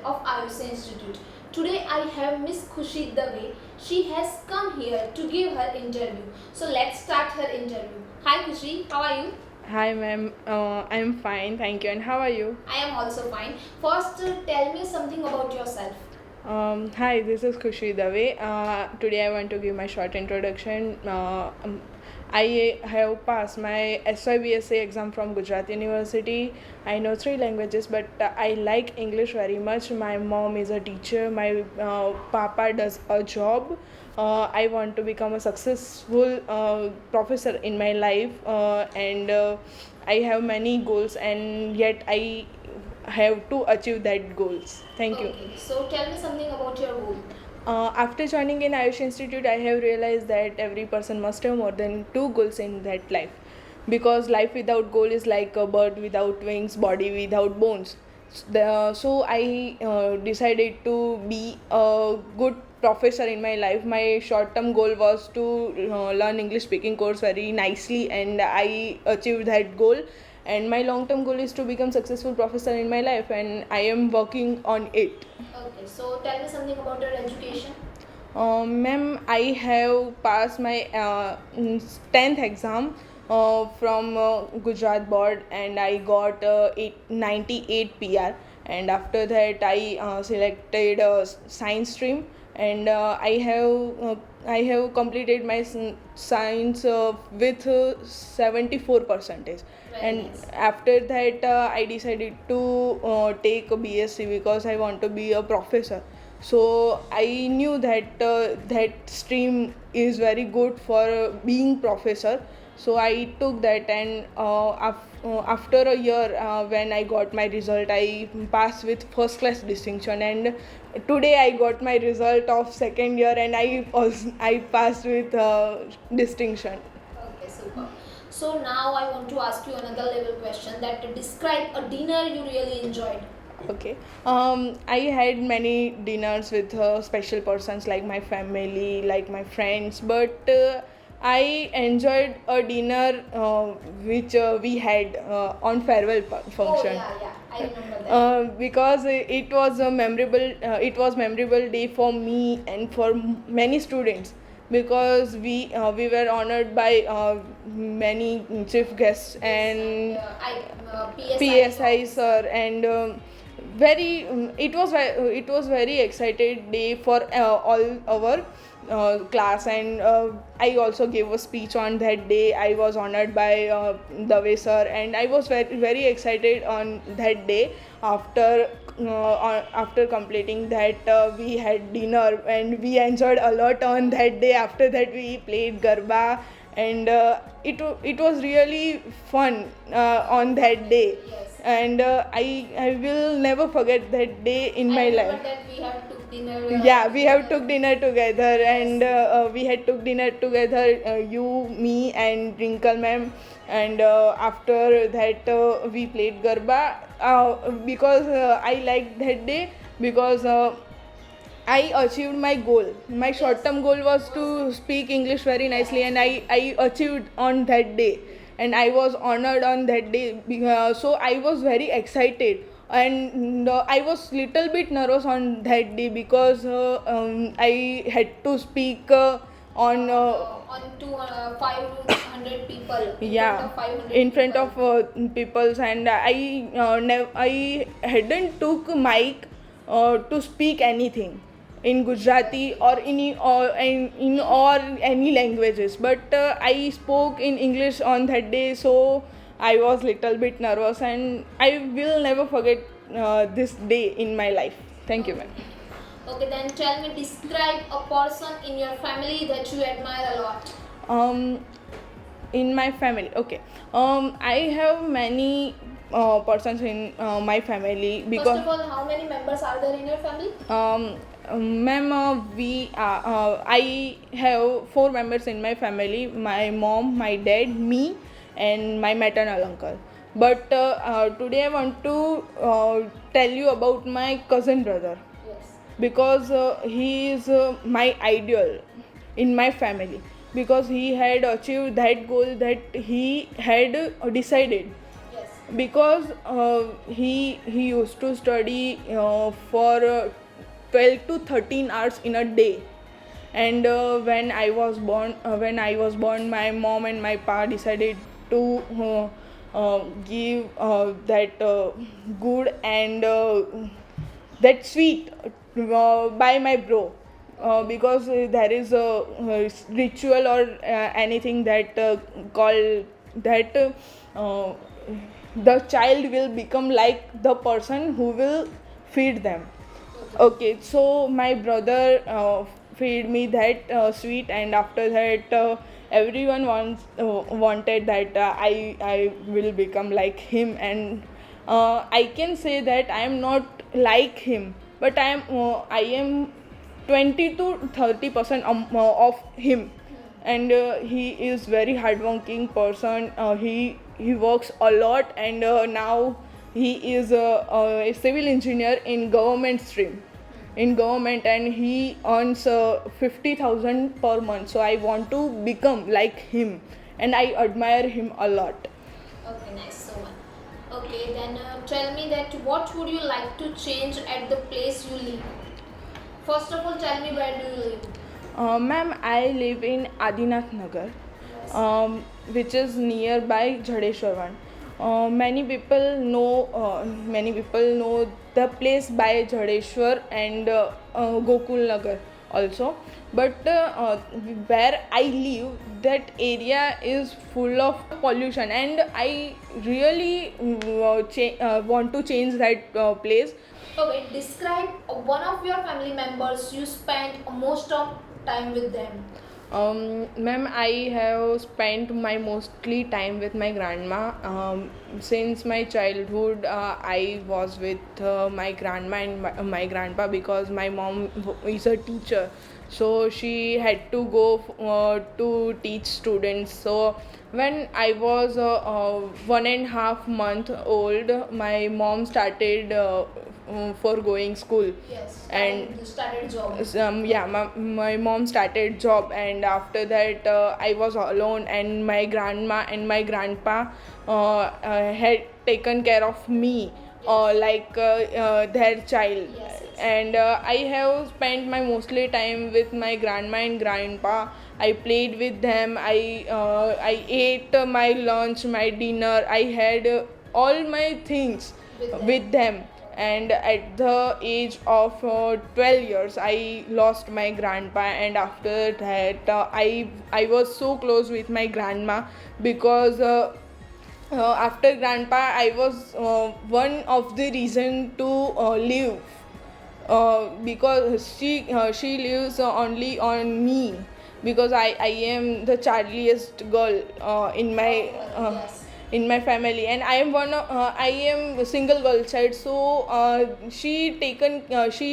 of Ayush Institute. Today I have Miss Khushi Dave. She has come here to give her interview. So let's start her interview. Hi Khushi, how are you? Hi, ma'am. I'm fine, thank you. And how are you? I am also fine. First, tell me something about yourself. Hi, this is Khushi Dave. Today I want to give my short introduction. I have passed my SYBSA exam from Gujarat University. I know 3 languages, but I like English very much. My mom is a teacher. My papa does a job. I want to become a successful professor in my life, and I have many goals, and yet I have to achieve that goals. Thank you. Okay, so tell me something about your goal. After joining in Ayush Institute, I have realized that every person must have more than 2 goals in that life. Because life without goal is like a bird without wings, body without bones. So I decided to be a good professor in my life. My short-term goal was to learn English speaking course very nicely, and I achieved that goal. And my long-term goal is to become successful professor in my life, and I am working on it. Okay, so tell me something about your education. Ma'am, I have passed my 10th exam from Gujarat board, and I got 98 PR. And after that, I selected science stream, and I have completed my science with 74 percentage. Very And nice. after that, I decided to take a BSc because I want to be a professor. So I knew that that stream is very good for being professor. So I took that, and after a year, when I got my result, I passed with first class distinction. And today I got my result of second year, and I passed with distinction. Okay, super. So now I want to ask you another level question that describe a dinner you really enjoyed. Okay. I had many dinners with special persons like my family, like my friends, but I enjoyed a dinner which we had on farewell function. Oh yeah, I remember that. Because it was memorable day for me and for many students, because we were honored by many chief guests and PSI sir, and very it was very excited day for all our class. And I also gave a speech on that day. I was honored by Dave sir, and I was very excited on that day. After completing that, we had dinner and we enjoyed a lot on that day. After that, we played garba, and it was really fun on that day. Yes. And I will never forget that day in my I remember life. that we have took dinner. Yeah, we have took dinner together, and we had took dinner together, you, me, and Wrinkle ma'am. And after that, we played garba, because I liked that day, because I achieved my goal. My short term goal was to speak English very nicely, and I achieved on that day. And I was honored on that day. So I was very excited, and I was little bit nervous on that day, because I had to speak on On to 500 people. yeah, In in front of peoples. And I hadn't took mic to speak anything in Gujarati or in or any languages, but I spoke in English on that day. So I was little bit nervous, and I will never forget this day in my life. Thank you, ma'am. Okay, then tell me, describe a person in your family that you admire a lot. um in my family, okay. I have many persons in my family, First because of all, how many members are there in your family? ma'am, I have 4 members in my family: my mom, my dad, me, and my maternal uncle. But today I want to tell you about my cousin brother, Yes. because he is my ideal in my family, because he had achieved that goal that he had decided. Yes. because he used to study for 12 to 13 hours in a day. And when I was born, my mom and my pa decided to give that good and that sweet by my bro, because there is a ritual or anything that called that the child will become like the person who will feed them. Okay, so my brother feed me that sweet, and after that everyone wanted that I will become like him. And I can say that I am not like him, but I am 20 to 30% of him. And he is very hardworking person. He works a lot, and now he is a civil engineer in government stream, in government, and he earns 50,000 per month. So I want to become like him, and I admire him a lot. Okay, nice. So much. Okay, then tell me that what would you like to change at the place you live? First of all, tell me where do you live? Ma'am, I live in Adinath Nagar, Yes. which is nearby Jadeshwarwan. Many people know the place by Jadeshwar and Gokul Nagar also. But where I live, that area is full of pollution, and I really want to change that place. Okay, describe one of your family members you spent most of time with them. Ma'am, I have spent my mostly time with my grandma. Since my childhood, I was with my grandma and my grandpa, because my mom is a teacher. So she had to go to teach students. So when I was 1.5 month old, my mom started for going school. Yes. And started job. yeah, my mom started job, and after that I was alone, and my grandma and my grandpa had taken care of me like their child. Yes, yes. And I have spent my mostly time with my grandma and grandpa. I played with them. I ate my lunch, my dinner. I had all my things with them. And at the age of 12 years, I lost my grandpa. And after that I was so close with my grandma, because after grandpa I was one of the reason to live, because she lives only on me, because I am the childliest girl in my Yes. in my family, and I am a single girl child. So she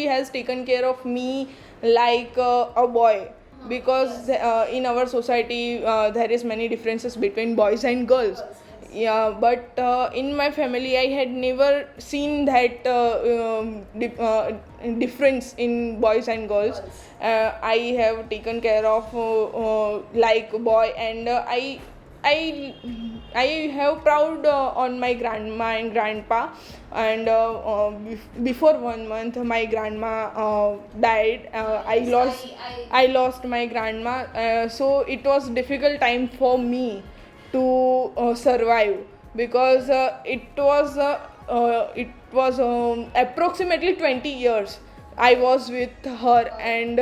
has taken care of me like a boy, because in our society there is many differences between boys and girls. Yeah, but in my family I had never seen that difference in boys and girls. I have taken care of like a boy, and I I have proud on my grandma and grandpa. And before 1 month my grandma died. I lost my grandma. So it was difficult time for me to survive, because it was approximately 20 years I was with her, and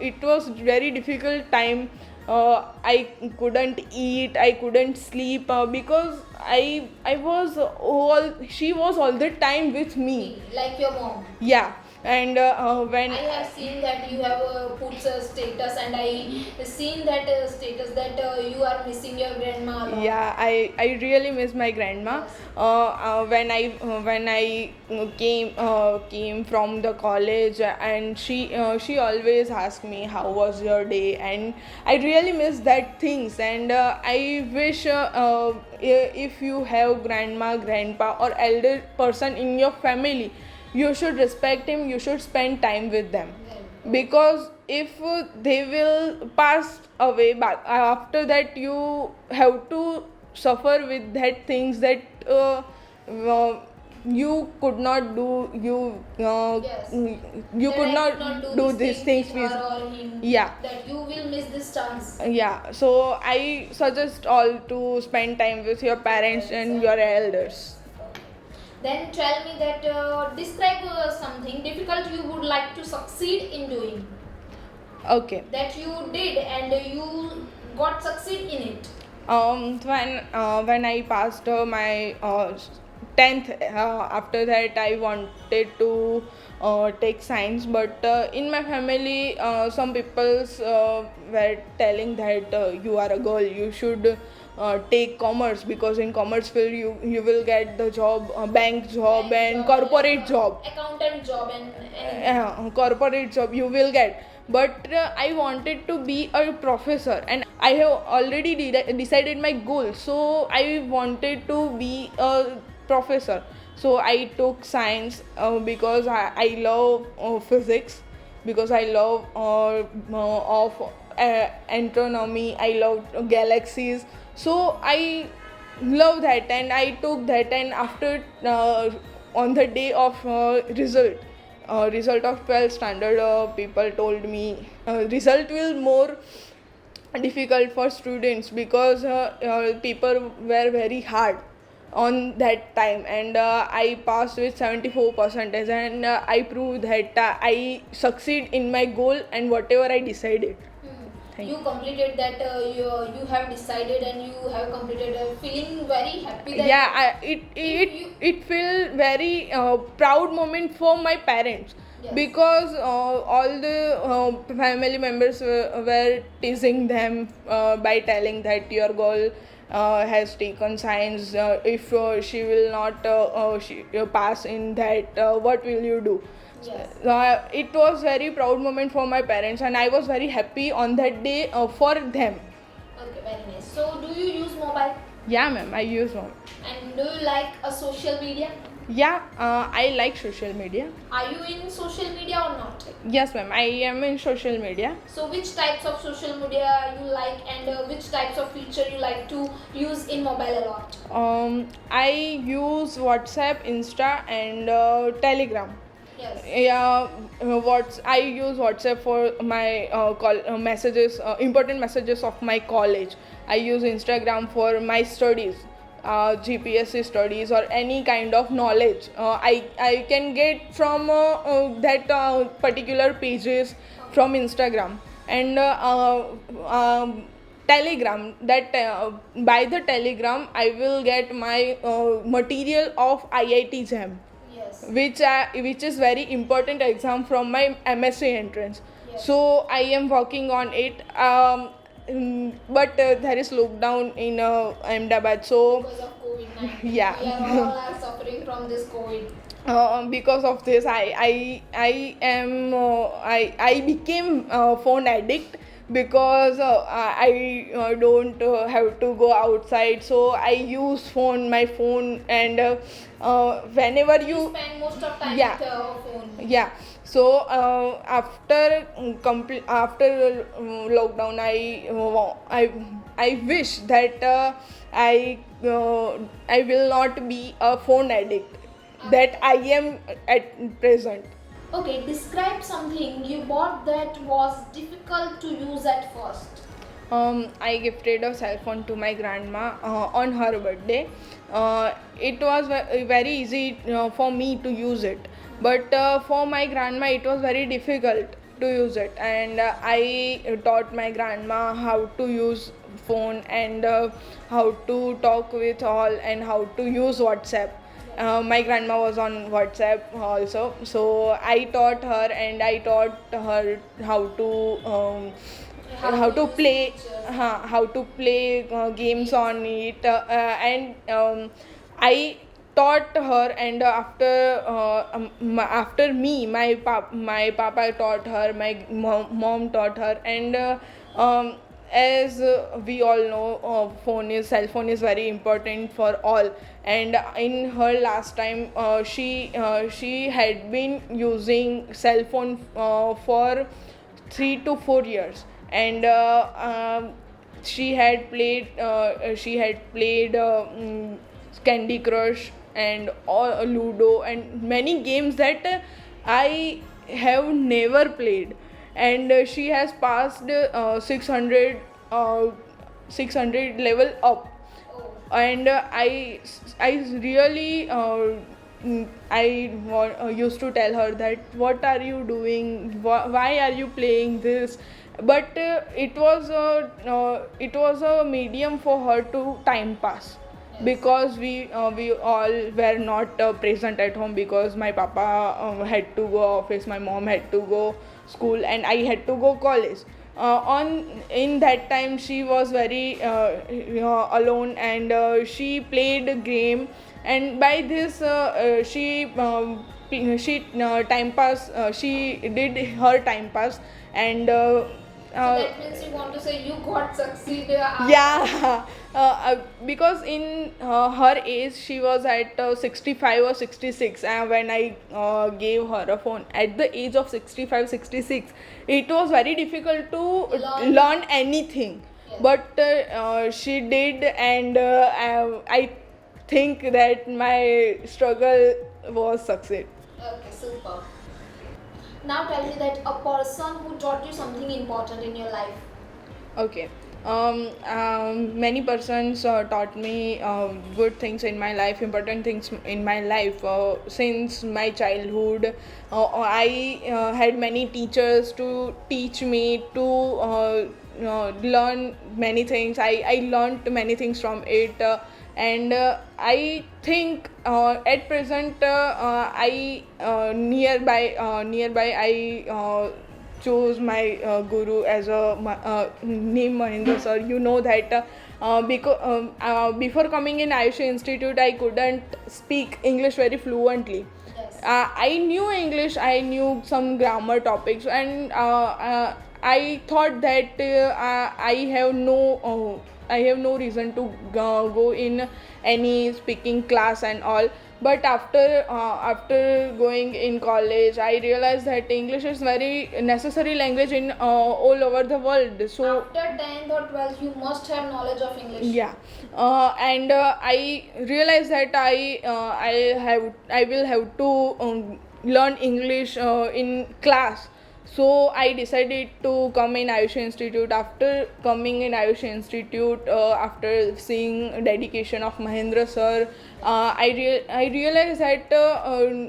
it was very difficult time. I couldn't eat, I couldn't sleep, because I was all she was all the time with me. Like your mom. Yeah. And when I have seen that you have put a status, and I seen that status that you are missing your grandma a lot. yeah, I really miss my grandma. When I came from the college, and she always asked me how was your day, and I really miss that things. And I wish if you have grandma, grandpa, or elder person in your family, you should respect him, you should spend time with them, because if they will pass away back after that, you have to suffer with that things that you could not do Yes. you That could I not could not do these things with with her or him. yeah. That you will miss this chance. Yeah, so I suggest all to spend time with your parents and your elders. Then tell me that describe something difficult you would like to succeed in doing. Okay. That you did and you got succeed in it. When I passed my 10th, after that I wanted to take science, but in my family, some people were telling that you are a girl, you should take commerce, because in commerce field you will get the job, bank job and corporate job. Accountant job and anything. Corporate job you will get, but I wanted to be a professor and I have already decided my goal, so I wanted to be a professor. So I took science because I love physics, because I love of astronomy, I love galaxies, so I love that and I took that. And after on the day of result of 12th standard, people told me result will more difficult for students, because people were very hard on that time, and I passed with 74% and I proved that I succeed in my goal and whatever I decided. Thank You completed that you have decided and you have completed feeling very happy that Yeah, it feel very proud moment for my parents. Yes. Because all the family members were teasing them by telling that your girl has taken science, if she will not pass in that, what will you do? Yes. It was very proud moment for my parents and I was very happy on that day for them. Okay, very nice. So do you use mobile Yeah, ma'am, I use one. and do you like a social media? Yeah, I like social media. Are you in social media or not? Yes, ma'am, I am in social media. So which types of social media you like and which types of feature you like to use in mobile a lot? I use WhatsApp, Insta, and Telegram. Yes. Yeah, I use WhatsApp for my messages, important messages of my college. I use Instagram for my studies, GPSC studies or any kind of knowledge. I can get from that particular pages from Instagram. And Telegram, that by the Telegram I will get my material of IIT JAM, Yes. which is very important exam from my MSc entrance. Yes. So I am working on it. But there is lockdown in Ahmedabad, so Because of COVID-19. Yeah. We are all are suffering from this COVID. because of this I became phone addict, because I don't have to go outside, so I use my phone, and whenever You you spend most of time Yeah. with phone. yeah. So after lockdown, I wish that I will not be a phone addict that I am at present. Okay, describe something you bought that was difficult to use at first. I gifted a cell phone to my grandma on her birthday. It was very easy for me to use it, but for my grandma it was very difficult to use it, and I taught my grandma how to use phone, and how to talk with all, and how to use WhatsApp. My grandma was on WhatsApp also, so I taught her, and I taught her how to use play pictures. how to play games on it, and I taught her, and after me, my papa taught her, my mom taught her, and as we all know, cell phone is very important for all. And in her last time, she had been using cell phone for 3 to 4 years, and she had played Candy Crush and all Ludo and many games that I have never played. And she has passed 600 level up. Oh. And I really used to tell her that what are you doing, why are you playing this, but it was a medium for her to time pass. Yes. Because we all were not present at home, because my papa had to go office, my mom had to go school, and I had to go college. On in that time she was very alone, and she played a game, and by this she time pass, she did her time pass. And So that means you want to say you got succeeded. yeah. Because in her age she was at 65 or 66, and when I gave her a phone at the age of 65, 66, it was very difficult to learn anything. Yes. But she did, and I think that my struggle was succeed. Okay, super. Now tell me that a person who taught you something important in your life. Okay. Many persons taught me good things in my life, important things in my life. Since my childhood, I had many teachers to teach me to learn many things. I learned many things from it. And I think at present nearby I chose my guru as a name Mahendra sir. You know that before coming in Ayush Institute, I couldn't speak English very fluently. Yes. I knew English, I knew some grammar topics, and I thought that I have no reason to go in any speaking class and all. But after going in college, I realized that English is very necessary language in all over the world. So After 10th or 12th, you must have knowledge of English. yeah. And I realized that I will have to learn English in class. So I decided to come in Ayush Institute. After coming in Ayush Institute, after seeing dedication of Mahendra sir, I realized that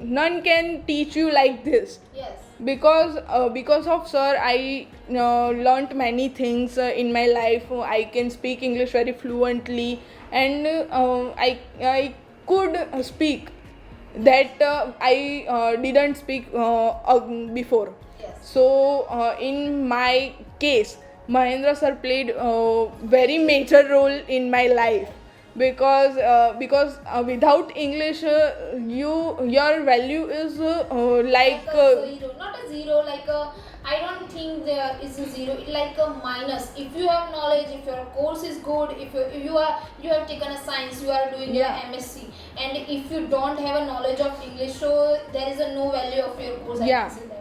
none can teach you like this. Yes. Because of sir, I learnt many things in my life. I can speak English very fluently, and I could speak that I didn't speak before. Yes. So in my case, Mahendra sir played a very major role in my life, because without English, your value is like a zero, not a zero, like a, I don't think there is a zero. It's like a minus. If you have knowledge, if your course is good, if you have taken a science, you are doing Yeah. your MSc, and if you don't have a knowledge of English, so there is a no value of your course. I Yeah. can say that.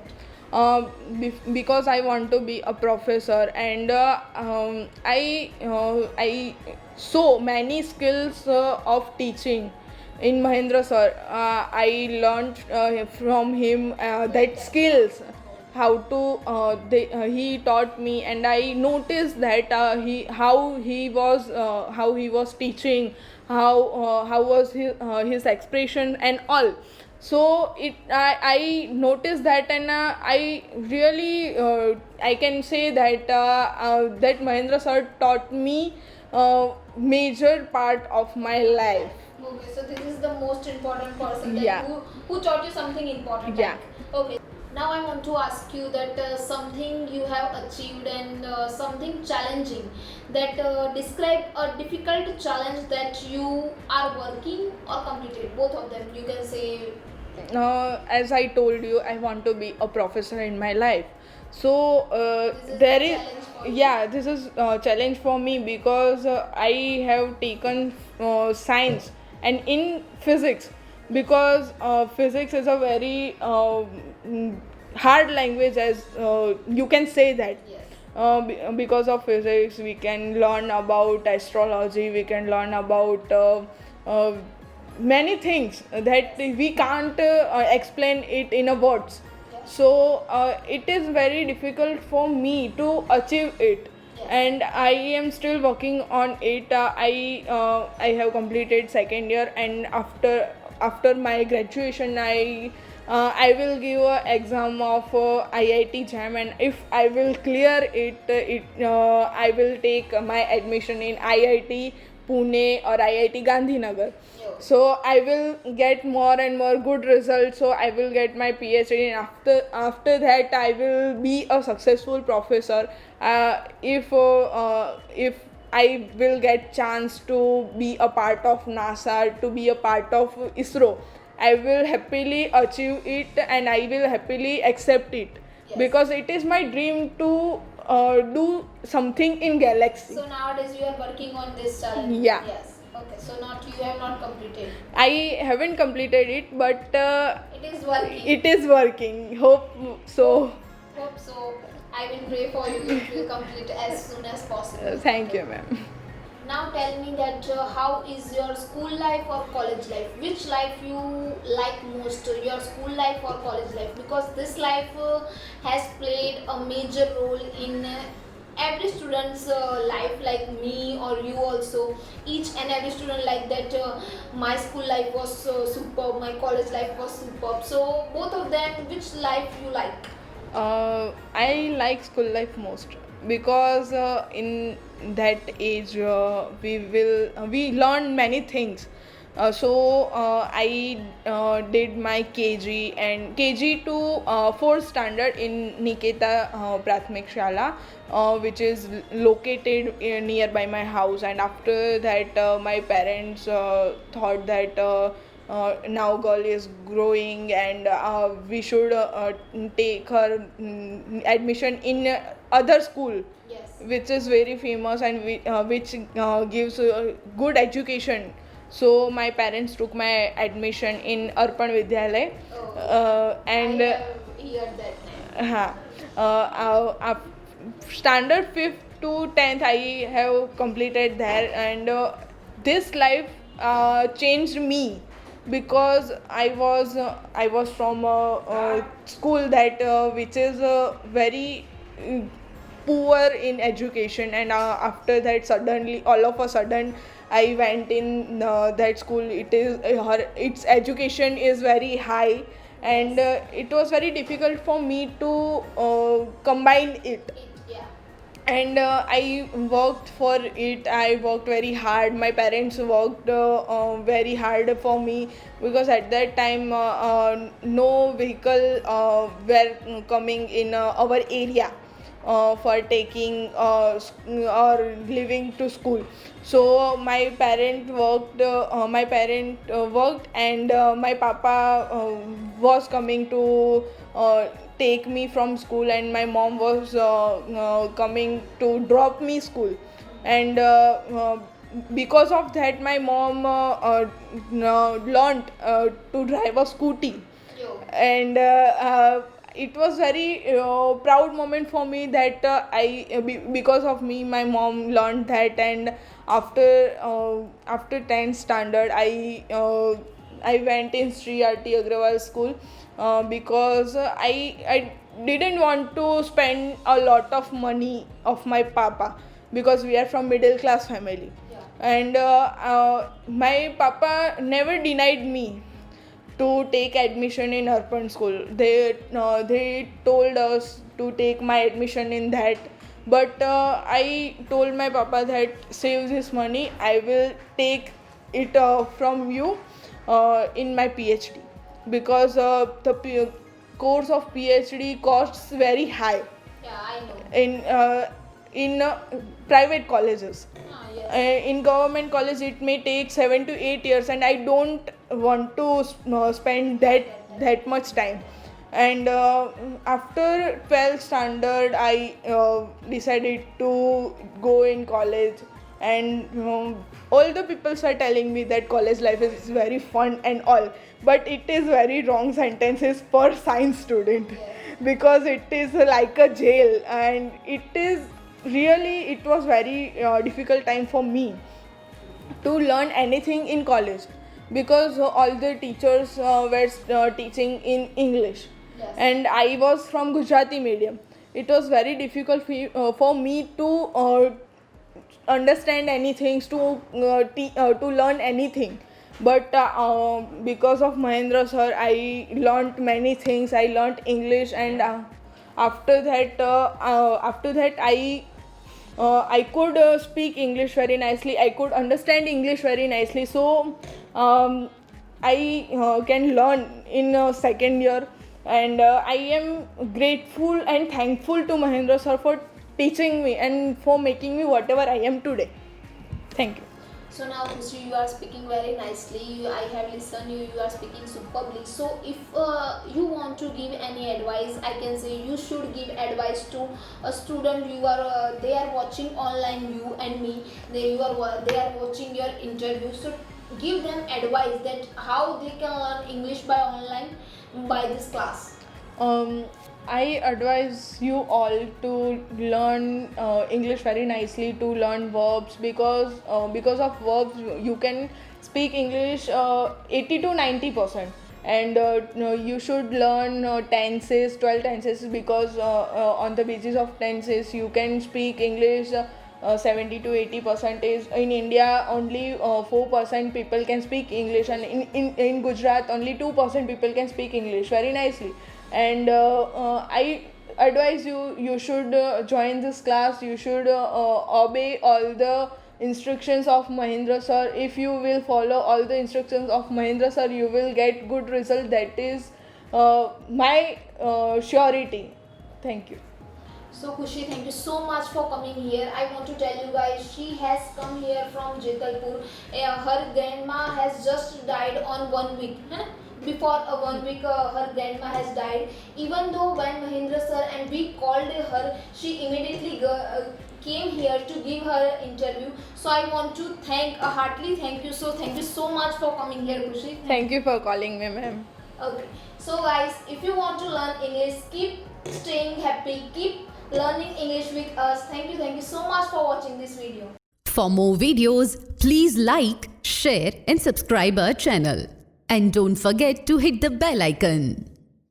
Because I want to be a professor, and I saw many skills of teaching in Mahendra sir. I learned from him that skills, how to he taught me, and I noticed that how he was teaching, how was his expression and all. So I noticed that, and I really I can say that that Mahendra sir taught me major part of my life. Okay, so this is the most important person that Yeah. who taught you something important. Yeah. Okay. Now I want to ask you that something you have achieved and something challenging, that describe a difficult challenge that you are working or completed. Both of them. You can say. As I told you, I want to be a professor in my life. So This is there the is challenge for you. yeah, this is a challenge for me, because I have taken science and in physics, because physics is a very hard language, as you can say that. Yes. Because of physics we can learn about astrology, we can learn about many things that we can't explain it in a words. Yes. So it is very difficult for me to achieve it, Yes. and I am still working on it. I have completed second year, and after my graduation, I will give a exam of IIT JAM, and if I will clear it, I will take my admission in IIT Pune or IIT Gandhinagar. Yo. So I will get more and more good results. So I will get my PhD, and after that I will be a successful professor. If I will get chance to be a part of NASA, to be a part of ISRO, I will happily achieve it, and I will happily accept it. Yes. Because it is my dream to do something in galaxy. So nowadays you are working on this challenge. Yeah. Yes. Okay. So not you have not completed. I haven't completed it, but It is working. it is working. Hope so. Hope so. I will pray for you. It will complete as soon as possible. Thank you, ma'am. Now tell me that how is your school life or college life? Which life you like most, your school life or college life? Because this life has played a major role in every student's life, like me or you also. Each and every student like that. My school life was superb. My college life was superb. So both of them, which life you like? I like school life most because in that age we learn many things. I did my KG and KG to 4th standard in Niketa Prathmik Shala, which is located nearby my house. And after that, my parents thought that now girl is growing, and we should take her admission in other school Yes. which is very famous, and which gives good education. So my parents took my admission in Arpan Vidyalay, Oh. and I have heard that name. standard 5th to 10th I have completed there, and this life changed me because I was from a school that which is very uh, poor in education, and after that suddenly all of a sudden I went in that school. Its education is very high, and it was very difficult for me to combine it. Yeah. And I worked for it. I worked very hard. My parents worked very hard for me, because at that time no vehicle were coming in our area for taking or living to school. So my parent worked, and my papa was coming to take me from school, and my mom was coming to drop me school. And because of that, my mom learned to drive a scooty. Yo. And it was very proud moment for me that because of me my mom learned that. And after 10th standard I went in Sri R.T. Agrawal school, because I didn't want to spend a lot of money of my papa, because we are from middle class family. Yeah. And my papa never denied me to take admission in Arpan school. They told us to take my admission in that, but I told my papa that save this money, I will take it from you in my PhD, because course of PhD costs very high Yeah, I know. in private colleges. Yes. In government college it may take 7 to 8 years, and I don't want to spend that much time. And after 12th standard I decided to go in college. And all the people are telling me that college life is very fun and all, but it is very wrong sentences for science student. Yes. Because it is like a jail, and it was very difficult time for me to learn anything in college. because all the teachers were teaching in English. Yes. And I was from Gujarati medium. It was very difficult for me to understand anything, to learn anything. But because of Mahendra sir, I learned many things. I learned English, and after that, I could speak English very nicely. I could understand English very nicely. So I can learn in second year, and I am grateful and thankful to Mahendra sir for teaching me and for making me whatever I am today. Thank you. So now, Khushi, you are speaking very nicely. I have listened you. You are speaking superbly. So if you want to give any advice, I can say you should give advice to a student. They are watching online you and me. They are watching your interview. So give them advice that how they can learn English by online by this class. I advise you all to learn English very nicely, to learn verbs, because of verbs you can speak English 80 to 90%. And you should learn tenses, 12 tenses, because on the basis of tenses you can speak English 70 to 80%. In India only 4% people can speak English, and in Gujarat only 2% people can speak English very nicely. And I advise you should join this class. You should obey all the instructions of Mahendra sir. If you will follow all the instructions of Mahendra sir, you will get good result. That is my surety. Thank you. So Khushi, thank you so much for coming here. I want to tell you guys, she has come here from Jetalpur. Her grandma has just died on 1 week. Before 1 week, her grandma has died. Even though when Mahendra sir and we called her, she immediately came here to give her interview. So I want to heartily thank you. So thank you so much for coming here, Khushi. Thank you for calling me, ma'am. Okay. So guys, if you want to learn English, keep staying happy, keep learning English with us. Thank you so much for watching this video. For more videos, please like, share and subscribe our channel. And don't forget to hit the bell icon.